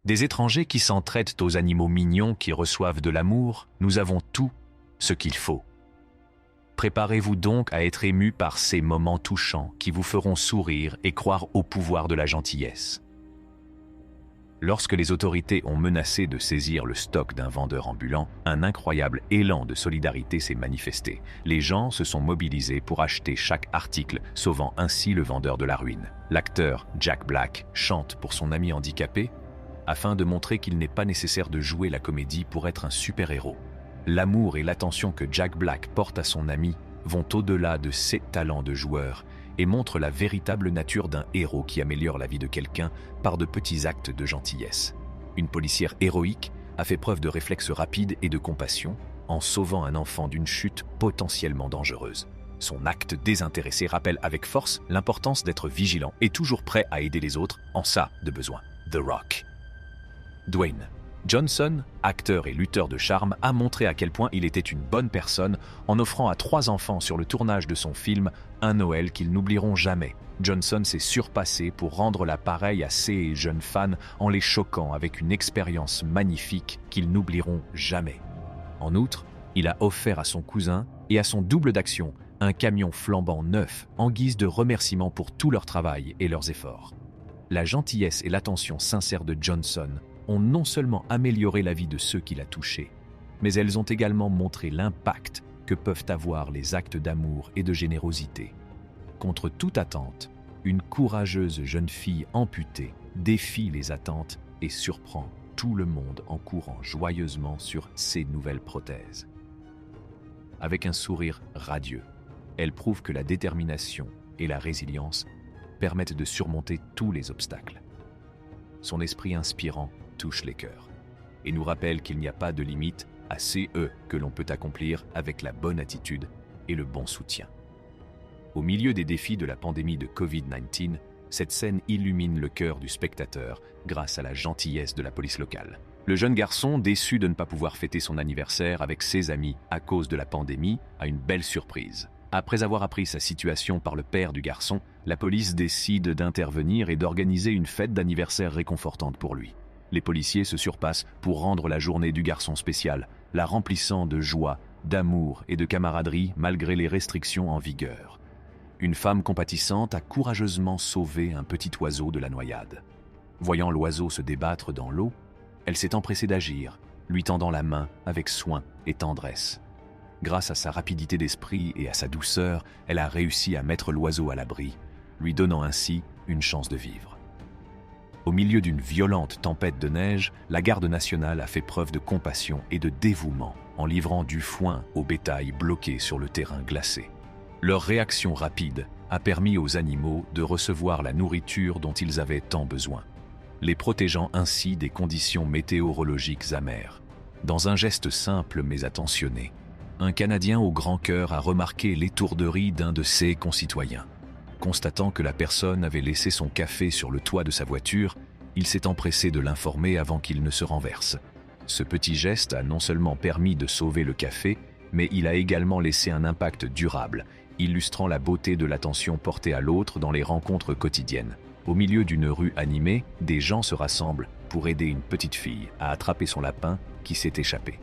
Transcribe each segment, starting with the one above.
Des étrangers qui s'entraident aux animaux mignons qui reçoivent de l'amour, nous avons tout ce qu'il faut. Préparez-vous donc à être ému par ces moments touchants qui vous feront sourire et croire au pouvoir de la gentillesse. Lorsque les autorités ont menacé de saisir le stock d'un vendeur ambulant, un incroyable élan de solidarité s'est manifesté. Les gens se sont mobilisés pour acheter chaque article, sauvant ainsi le vendeur de la ruine. L'acteur Jack Black chante pour son ami handicapé afin de montrer qu'il n'est pas nécessaire de jouer la comédie pour être un super-héros. L'amour et l'attention que Jack Black porte à son ami vont au-delà de ses talents de joueur et montrent la véritable nature d'un héros qui améliore la vie de quelqu'un par de petits actes de gentillesse. Une policière héroïque a fait preuve de réflexes rapides et de compassion en sauvant un enfant d'une chute potentiellement dangereuse. Son acte désintéressé rappelle avec force l'importance d'être vigilant et toujours prêt à aider les autres en cas de besoin. The Rock. Dwayne Johnson, acteur et lutteur de charme, a montré à quel point il était une bonne personne en offrant à 3 enfants sur le tournage de son film un Noël qu'ils n'oublieront jamais. Johnson s'est surpassé pour rendre l'appareil à ses jeunes fans en les choquant avec une expérience magnifique qu'ils n'oublieront jamais. En outre, il a offert à son cousin et à son double d'action un camion flambant neuf en guise de remerciement pour tout leur travail et leurs efforts. La gentillesse et l'attention sincère de Johnson ont non seulement amélioré la vie de ceux qu'il a touchés, mais elles ont également montré l'impact que peuvent avoir les actes d'amour et de générosité. Contre toute attente, une courageuse jeune fille amputée défie les attentes et surprend tout le monde en courant joyeusement sur ses nouvelles prothèses. Avec un sourire radieux, elle prouve que la détermination et la résilience permettent de surmonter tous les obstacles. Son esprit inspirant touche les cœurs et nous rappelle qu'il n'y a pas de limite à ce que l'on peut accomplir avec la bonne attitude et le bon soutien. Au milieu des défis de la pandémie de Covid-19, cette scène illumine le cœur du spectateur grâce à la gentillesse de la police locale. Le jeune garçon, déçu de ne pas pouvoir fêter son anniversaire avec ses amis à cause de la pandémie, a une belle surprise. Après avoir appris sa situation par le père du garçon, la police décide d'intervenir et d'organiser une fête d'anniversaire réconfortante pour lui. Les policiers se surpassent pour rendre la journée du garçon spéciale, la remplissant de joie, d'amour et de camaraderie malgré les restrictions en vigueur. Une femme compatissante a courageusement sauvé un petit oiseau de la noyade. Voyant l'oiseau se débattre dans l'eau, elle s'est empressée d'agir, lui tendant la main avec soin et tendresse. Grâce à sa rapidité d'esprit et à sa douceur, elle a réussi à mettre l'oiseau à l'abri, lui donnant ainsi une chance de vivre. Au milieu d'une violente tempête de neige, la garde nationale a fait preuve de compassion et de dévouement en livrant du foin au bétail bloqué sur le terrain glacé. Leur réaction rapide a permis aux animaux de recevoir la nourriture dont ils avaient tant besoin, les protégeant ainsi des conditions météorologiques amères. Dans un geste simple mais attentionné, un Canadien au grand cœur a remarqué l'étourderie d'un de ses concitoyens. Constatant que la personne avait laissé son café sur le toit de sa voiture, il s'est empressé de l'informer avant qu'il ne se renverse. Ce petit geste a non seulement permis de sauver le café, mais il a également laissé un impact durable, illustrant la beauté de l'attention portée à l'autre dans les rencontres quotidiennes. Au milieu d'une rue animée, des gens se rassemblent pour aider une petite fille à attraper son lapin qui s'est échappé.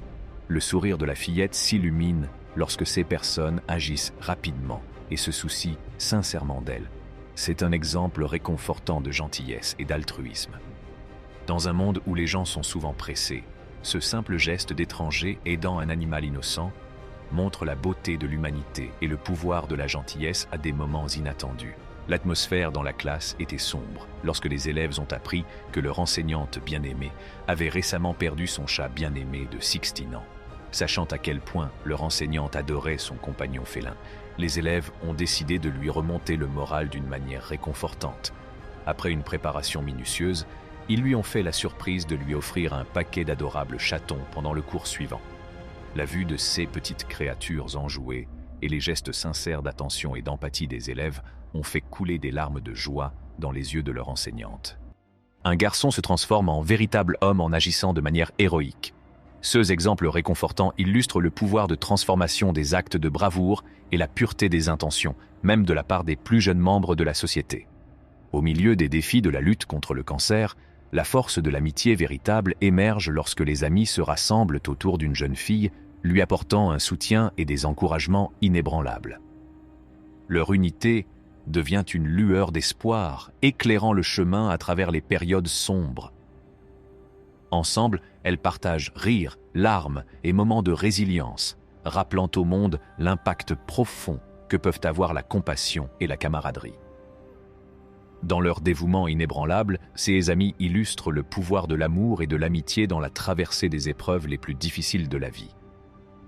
Le sourire de la fillette s'illumine lorsque ces personnes agissent rapidement et se soucient sincèrement d'elle. C'est un exemple réconfortant de gentillesse et d'altruisme. Dans un monde où les gens sont souvent pressés, ce simple geste d'étranger aidant un animal innocent montre la beauté de l'humanité et le pouvoir de la gentillesse à des moments inattendus. L'atmosphère dans la classe était sombre lorsque les élèves ont appris que leur enseignante bien-aimée avait récemment perdu son chat bien-aimé de 16 ans. Sachant à quel point leur enseignante adorait son compagnon félin, les élèves ont décidé de lui remonter le moral d'une manière réconfortante. Après une préparation minutieuse, ils lui ont fait la surprise de lui offrir un paquet d'adorables chatons pendant le cours suivant. La vue de ces petites créatures enjouées et les gestes sincères d'attention et d'empathie des élèves ont fait couler des larmes de joie dans les yeux de leur enseignante. Un garçon se transforme en véritable homme en agissant de manière héroïque. Ces exemples réconfortants illustrent le pouvoir de transformation des actes de bravoure et la pureté des intentions, même de la part des plus jeunes membres de la société. Au milieu des défis de la lutte contre le cancer, La force de l'amitié véritable émerge lorsque les amis se rassemblent autour d'une jeune fille, lui apportant un soutien et des encouragements inébranlables. Leur unité devient une lueur d'espoir, éclairant le chemin à travers les périodes sombres. Ensemble, elles partagent rires, larmes et moments de résilience, rappelant au monde l'impact profond que peuvent avoir la compassion et la camaraderie. Dans leur dévouement inébranlable, ces amis illustrent le pouvoir de l'amour et de l'amitié dans la traversée des épreuves les plus difficiles de la vie.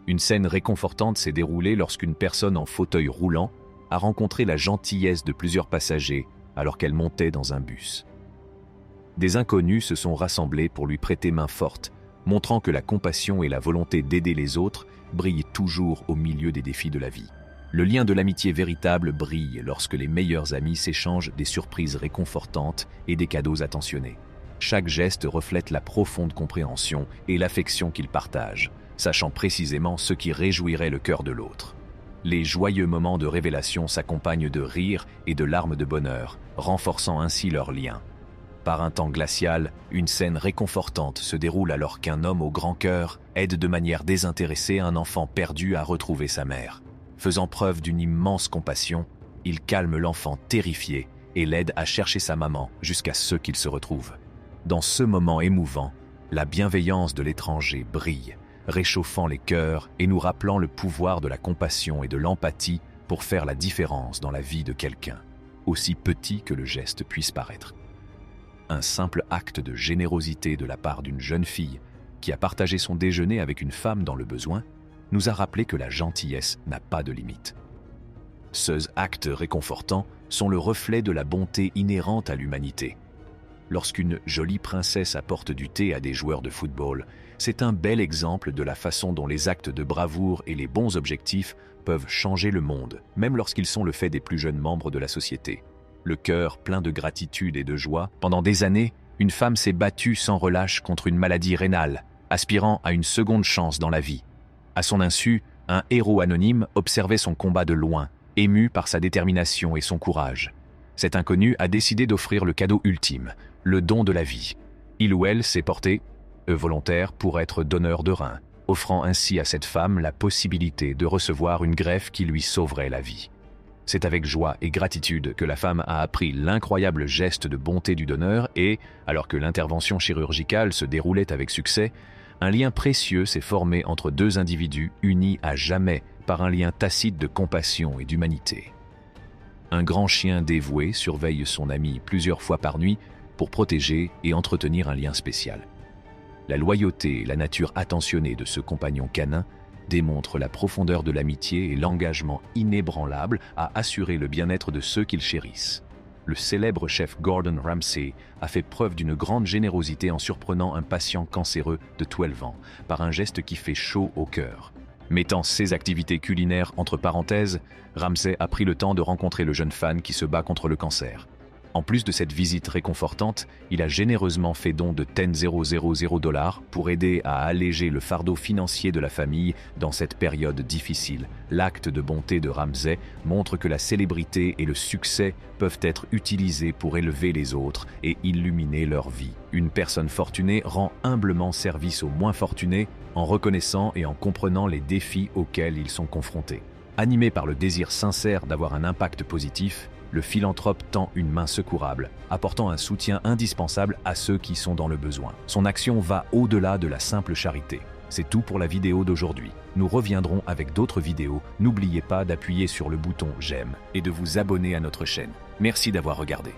Une scène réconfortante s'est déroulée lorsqu'une personne en fauteuil roulant a rencontré la gentillesse de plusieurs passagers alors qu'elle montait dans un bus. Des inconnus se sont rassemblés pour lui prêter main forte, montrant que la compassion et la volonté d'aider les autres brillent toujours au milieu des défis de la vie. Le lien de l'amitié véritable brille lorsque les meilleurs amis s'échangent des surprises réconfortantes et des cadeaux attentionnés. Chaque geste reflète la profonde compréhension et l'affection qu'ils partagent, sachant précisément ce qui réjouirait le cœur de l'autre. Les joyeux moments de révélation s'accompagnent de rires et de larmes de bonheur, renforçant ainsi leur lien. Par un temps glacial, une scène réconfortante se déroule alors qu'un homme au grand cœur aide de manière désintéressée un enfant perdu à retrouver sa mère. Faisant preuve d'une immense compassion, il calme l'enfant terrifié et l'aide à chercher sa maman jusqu'à ce qu'il se retrouve. Dans ce moment émouvant, la bienveillance de l'étranger brille, réchauffant les cœurs et nous rappelant le pouvoir de la compassion et de l'empathie pour faire la différence dans la vie de quelqu'un, aussi petit que le geste puisse paraître. Un simple acte de générosité de la part d'une jeune fille qui a partagé son déjeuner avec une femme dans le besoin nous a rappelé que la gentillesse n'a pas de limite. Ces actes réconfortants sont le reflet de la bonté inhérente à l'humanité. Lorsqu'une jolie princesse apporte du thé à des joueurs de football, c'est un bel exemple de la façon dont les actes de bravoure et les bons objectifs peuvent changer le monde, même lorsqu'ils sont le fait des plus jeunes membres de la société. Le cœur plein de gratitude et de joie, pendant des années, une femme s'est battue sans relâche contre une maladie rénale, aspirant à une seconde chance dans la vie. À son insu, un héros anonyme observait son combat de loin, ému par sa détermination et son courage. Cet inconnu a décidé d'offrir le cadeau ultime, le don de la vie. Il ou elle s'est porté volontaire pour être donneur de reins, offrant ainsi à cette femme la possibilité de recevoir une greffe qui lui sauverait la vie. C'est avec joie et gratitude que la femme a appris l'incroyable geste de bonté du donneur et, alors que l'intervention chirurgicale se déroulait avec succès, un lien précieux s'est formé entre deux individus unis à jamais par un lien tacite de compassion et d'humanité. Un grand chien dévoué surveille son ami plusieurs fois par nuit pour protéger et entretenir un lien spécial. La loyauté et la nature attentionnée de ce compagnon canin démontrent la profondeur de l'amitié et l'engagement inébranlable à assurer le bien-être de ceux qu'ils chérissent. Le célèbre chef Gordon Ramsay a fait preuve d'une grande générosité en surprenant un patient cancéreux de 12 ans par un geste qui fait chaud au cœur. Mettant ses activités culinaires entre parenthèses, Ramsay a pris le temps de rencontrer le jeune fan qui se bat contre le cancer. En plus de cette visite réconfortante, il a généreusement fait don de $10,000 pour aider à alléger le fardeau financier de la famille dans cette période difficile. L'acte de bonté de Ramsay montre que la célébrité et le succès peuvent être utilisés pour élever les autres et illuminer leur vie. Une personne fortunée rend humblement service aux moins fortunés en reconnaissant et en comprenant les défis auxquels ils sont confrontés. Animé par le désir sincère d'avoir un impact positif, le philanthrope tend une main secourable, apportant un soutien indispensable à ceux qui sont dans le besoin. Son action va au-delà de la simple charité. C'est tout pour la vidéo d'aujourd'hui. Nous reviendrons avec d'autres vidéos. N'oubliez pas d'appuyer sur le bouton j'aime et de vous abonner à notre chaîne. Merci d'avoir regardé.